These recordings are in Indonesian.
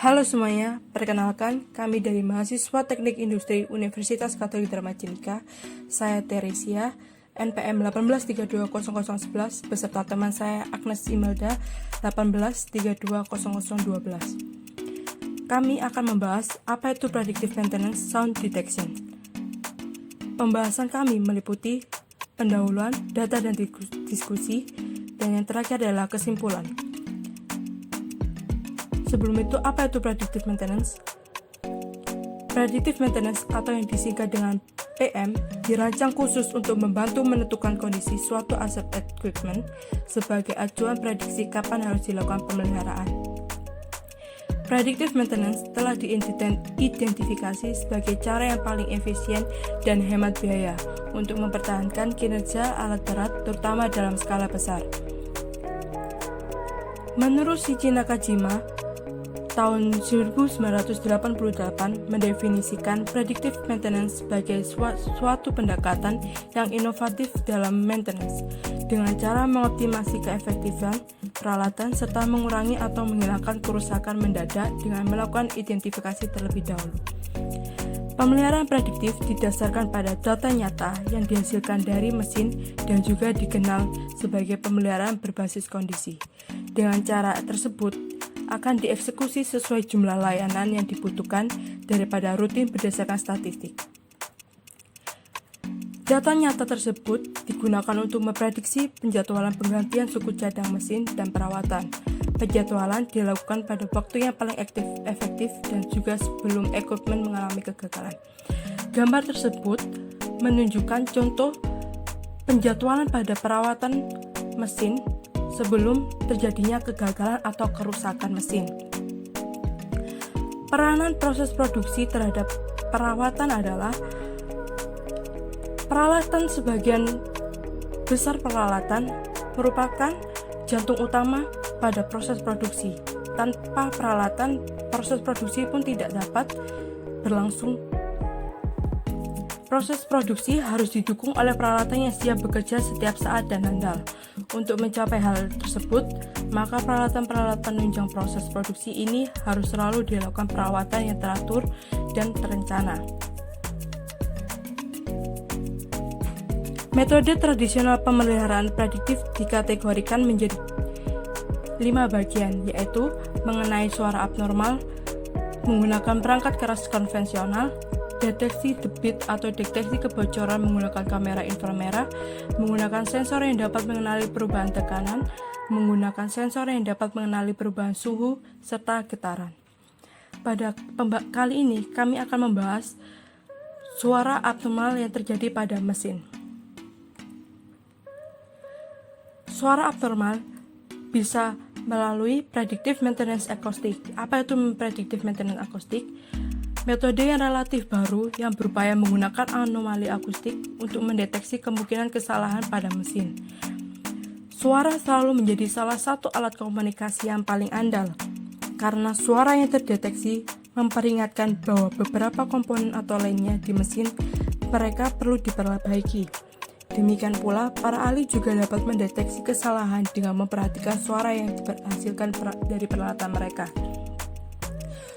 Halo semuanya, perkenalkan kami dari mahasiswa Teknik Industri Universitas Katolik Dharma Djinika. Saya Teresia, NPM 18320011 beserta teman saya Agnes Imelda 18320012. Kami akan membahas apa itu Predictive Maintenance Sound Detection. Pembahasan kami meliputi pendahuluan, data dan diskusi, dan yang terakhir adalah kesimpulan. Sebelum itu, apa itu Predictive Maintenance? Predictive Maintenance atau yang disingkat dengan PM dirancang khusus untuk membantu menentukan kondisi suatu aset equipment sebagai acuan prediksi kapan harus dilakukan pemeliharaan. Predictive Maintenance telah diidentifikasi sebagai cara yang paling efisien dan hemat biaya untuk mempertahankan kinerja alat berat terutama dalam skala besar. Menurut Shichi Nakajima, tahun 1988 mendefinisikan predictive maintenance sebagai suatu pendekatan yang inovatif dalam maintenance dengan cara mengoptimasi keefektifan peralatan serta mengurangi atau menghilangkan kerusakan mendadak dengan melakukan identifikasi terlebih dahulu. Pemeliharaan prediktif didasarkan pada data nyata yang dihasilkan dari mesin dan juga dikenal sebagai pemeliharaan berbasis kondisi. Dengan cara tersebut, akan dieksekusi sesuai jumlah layanan yang dibutuhkan daripada rutin berdasarkan statistik. Data nyata tersebut digunakan untuk memprediksi penjadwalan penggantian suku cadang mesin dan perawatan. Penjadwalan dilakukan pada waktu yang paling efektif dan juga sebelum equipment mengalami kegagalan. Gambar tersebut menunjukkan contoh penjadwalan pada perawatan mesin sebelum terjadinya kegagalan atau kerusakan mesin. Peranan proses produksi terhadap perawatan adalah peralatan. Sebagian besar peralatan merupakan jantung utama pada proses produksi. Tanpa peralatan, proses produksi pun tidak dapat berlangsung. Proses produksi harus didukung oleh peralatan yang siap bekerja setiap saat dan handal. Untuk mencapai hal tersebut, maka peralatan-peralatan penunjang proses produksi ini harus selalu dilakukan perawatan yang teratur dan terencana. Metode tradisional pemeliharaan prediktif dikategorikan menjadi 5 bagian, yaitu mengenai suara abnormal, menggunakan perangkat keras konvensional, deteksi debit atau deteksi kebocoran menggunakan kamera inframerah, menggunakan sensor yang dapat mengenali perubahan tekanan, menggunakan sensor yang dapat mengenali perubahan suhu, serta getaran. Pada kali ini, kami akan membahas suara abnormal yang terjadi pada mesin. Suara abnormal bisa melalui predictive maintenance acoustic. Apa itu predictive maintenance acoustic? Metode yang relatif baru yang berupaya menggunakan anomali akustik untuk mendeteksi kemungkinan kesalahan pada mesin. Suara selalu menjadi salah satu alat komunikasi yang paling andal, karena suara yang terdeteksi memperingatkan bahwa beberapa komponen atau lainnya di mesin mereka perlu diperbaiki. Demikian pula, para ahli juga dapat mendeteksi kesalahan dengan memperhatikan suara yang dihasilkan dari peralatan mereka.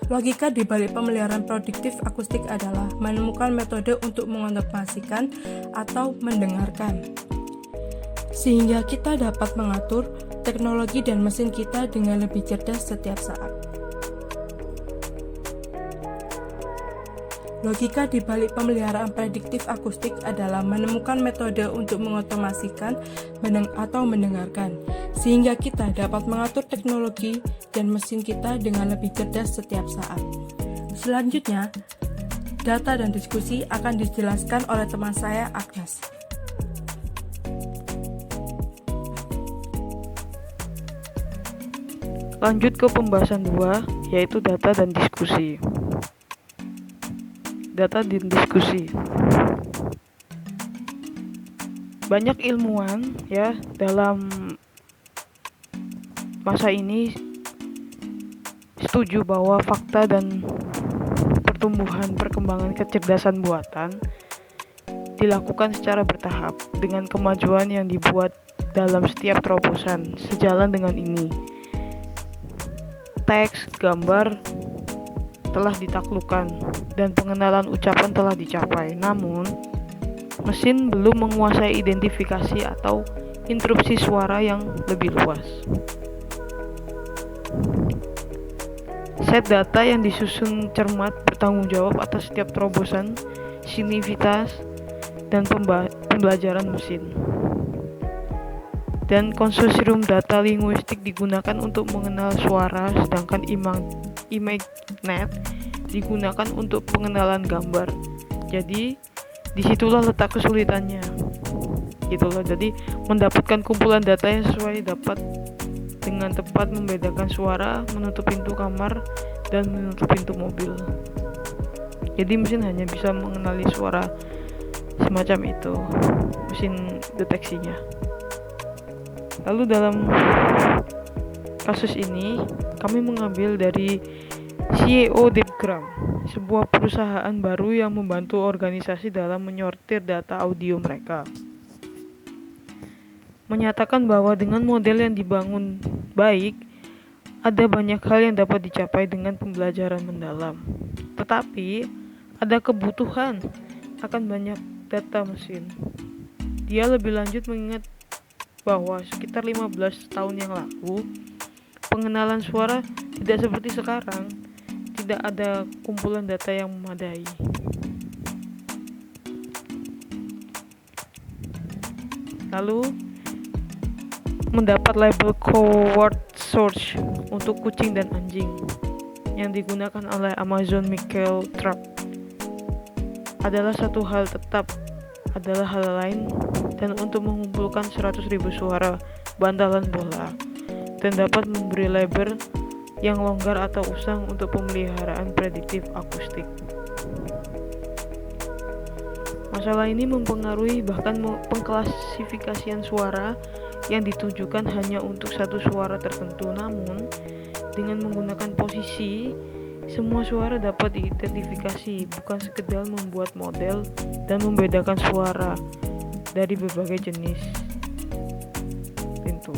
Logika di balik pemeliharaan prediktif akustik adalah menemukan metode untuk mengotomasikan atau mendengarkan, sehingga kita dapat mengatur teknologi dan mesin kita dengan lebih cerdas setiap saat. Logika di balik pemeliharaan prediktif akustik adalah menemukan metode untuk mengotomasikan atau mendengarkan, sehingga kita dapat mengatur teknologi dan mesin kita dengan lebih cerdas setiap saat. Selanjutnya, data dan diskusi akan dijelaskan oleh teman saya, Agnes. Lanjut ke pembahasan 2, yaitu data dan diskusi. Data dan diskusi. Banyak ilmuwan dalam masa ini setuju bahwa fakta dan perkembangan kecerdasan buatan dilakukan secara bertahap dengan kemajuan yang dibuat dalam setiap terobosan. Sejalan dengan ini, teks, gambar telah ditaklukkan dan pengenalan ucapan telah dicapai. Namun, mesin belum menguasai identifikasi atau interupsi suara yang lebih luas. Set data yang disusun cermat bertanggung jawab atas setiap terobosan, signifinitas, dan pembelajaran mesin. Dan konsorsium data linguistik digunakan untuk mengenal suara, sedangkan ImageNet digunakan untuk pengenalan gambar. Jadi disitulah letak kesulitannya, gitu loh. Jadi mendapatkan kumpulan data yang sesuai dapat dengan tepat membedakan suara, menutup pintu kamar, dan menutup pintu mobil. Jadi mesin hanya bisa mengenali suara semacam itu, mesin deteksinya. Lalu dalam kasus ini kami mengambil dari CEO Deepgram, sebuah perusahaan baru yang membantu organisasi dalam menyortir data audio mereka. Menyatakan bahwa dengan model yang dibangun baik, ada banyak hal yang dapat dicapai dengan pembelajaran mendalam. Tetapi ada kebutuhan akan banyak data mesin. Dia lebih lanjut mengingat bahwa sekitar 15 tahun yang lalu, pengenalan suara tidak seperti sekarang, tidak ada kumpulan data yang memadai. Lalu, mendapat label keyword search untuk kucing dan anjing yang digunakan oleh Amazon Michael Trapp adalah satu hal tetap, adalah hal lain, dan untuk mengumpulkan 100.000 suara bantalan bola dan dapat memberi label yang longgar atau usang untuk pemeliharaan prediktif akustik. Masalah ini mempengaruhi bahkan pengklasifikasian suara yang ditujukan hanya untuk satu suara tertentu. Namun, dengan menggunakan posisi, semua suara dapat diidentifikasi, bukan sekedar membuat model dan membedakan suara dari berbagai jenis pintu.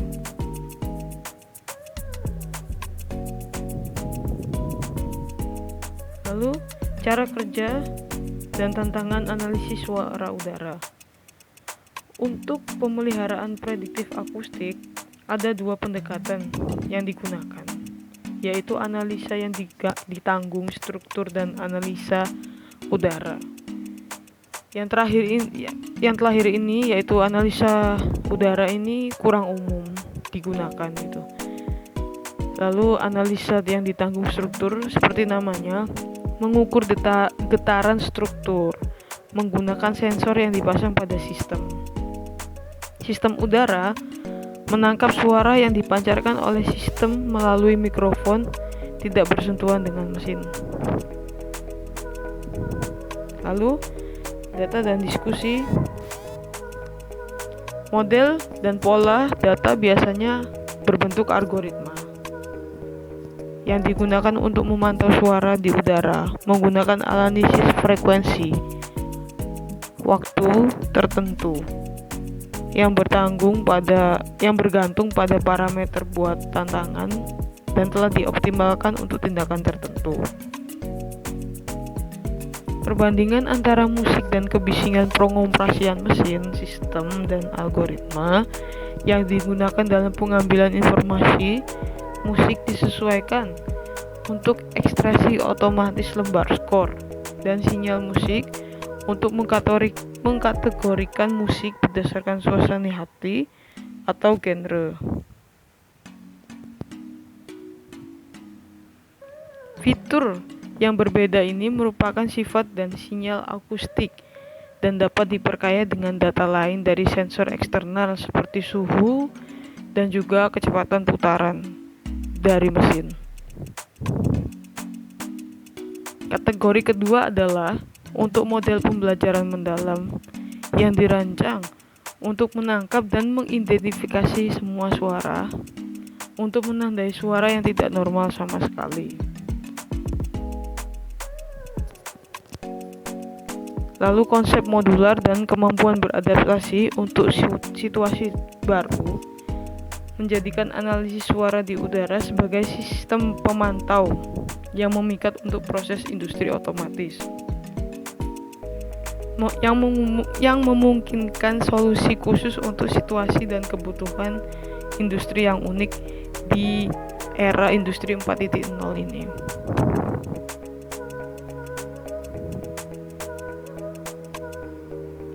Lalu, cara kerja dan tantangan analisis suara udara. Untuk pemeliharaan prediktif akustik, ada dua pendekatan yang digunakan, yaitu analisa yang ditanggung struktur dan analisa udara. Yang terakhir ini yaitu analisa udara ini kurang umum digunakan gitu. Lalu analisa yang ditanggung struktur seperti namanya, mengukur getaran struktur menggunakan sensor yang dipasang pada sistem. Sistem udara menangkap suara yang dipancarkan oleh sistem melalui mikrofon, tidak bersentuhan dengan mesin. Lalu, data dan diskusi. Model dan pola data biasanya berbentuk algoritma yang digunakan untuk memantau suara di udara menggunakan analisis frekuensi waktu tertentu yang bergantung pada parameter buat tantangan dan telah dioptimalkan untuk tindakan tertentu. Perbandingan antara musik dan kebisingan pengoperasian mesin, sistem, dan algoritma yang digunakan dalam pengambilan informasi. Musik disesuaikan untuk ekstraksi otomatis lembar skor dan sinyal musik untuk mengkategorikan musik berdasarkan suasana hati atau genre. Fitur yang berbeda ini merupakan sifat dan sinyal akustik dan dapat diperkaya dengan data lain dari sensor eksternal seperti suhu dan juga kecepatan putaran dari mesin. Kategori kedua adalah untuk model pembelajaran mendalam yang dirancang untuk menangkap dan mengidentifikasi semua suara untuk menandai suara yang tidak normal sama sekali. Lalu konsep modular dan kemampuan beradaptasi untuk situasi baru. menjadikan analisis suara di udara sebagai sistem pemantau yang memikat untuk proses industri otomatis, yang memungkinkan solusi khusus untuk situasi dan kebutuhan industri yang unik di era industri 4.0 ini.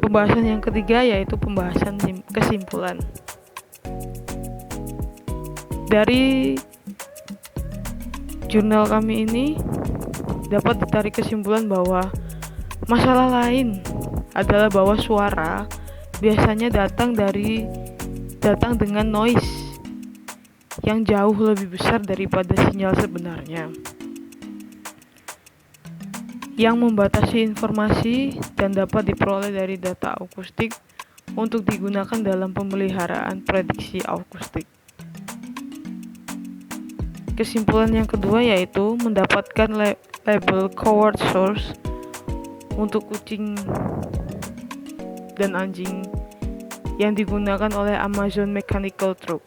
Pembahasan yang ketiga yaitu pembahasan kesimpulan. Dari jurnal kami ini dapat ditarik kesimpulan bahwa masalah lain adalah bahwa suara biasanya datang dengan noise yang jauh lebih besar daripada sinyal sebenarnya, yang membatasi informasi dan dapat diperoleh dari data akustik untuk digunakan dalam pemeliharaan prediksi akustik. Kesimpulan yang kedua yaitu mendapatkan label coward source untuk kucing dan anjing yang digunakan oleh Amazon Mechanical Turk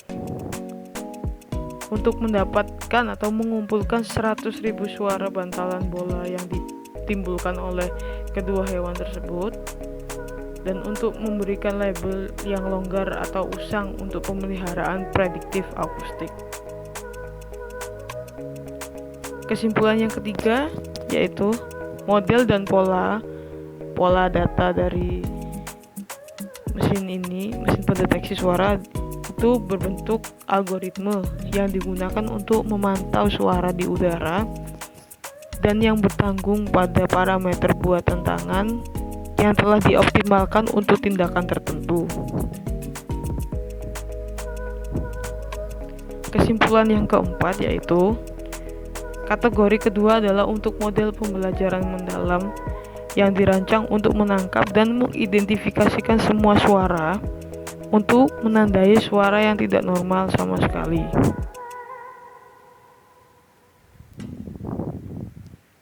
untuk mendapatkan atau mengumpulkan 100.000 suara bantalan bola yang ditimbulkan oleh kedua hewan tersebut, dan untuk memberikan label yang longgar atau usang untuk pemeliharaan prediktif akustik. Kesimpulan yang ketiga yaitu model dan pola data dari mesin pendeteksi suara itu berbentuk algoritma yang digunakan untuk memantau suara di udara dan yang bertanggung pada parameter buatan tangan yang telah dioptimalkan untuk tindakan tertentu. Kesimpulan yang keempat yaitu kategori kedua adalah untuk model pembelajaran mendalam yang dirancang untuk menangkap dan mengidentifikasikan semua suara untuk menandai suara yang tidak normal sama sekali.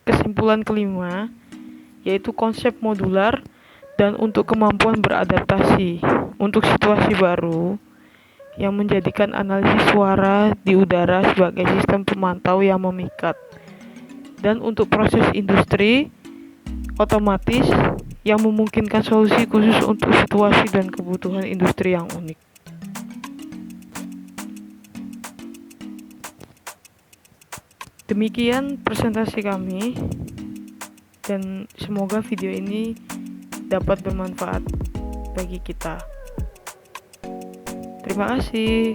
Kesimpulan kelima yaitu konsep modular dan untuk kemampuan beradaptasi untuk situasi baru yang menjadikan analisis suara di udara sebagai sistem pemantau yang memikat, dan untuk proses industri otomatis yang memungkinkan solusi khusus untuk situasi dan kebutuhan industri yang unik. Demikian presentasi kami, dan semoga video ini dapat bermanfaat bagi kita. Terima kasih.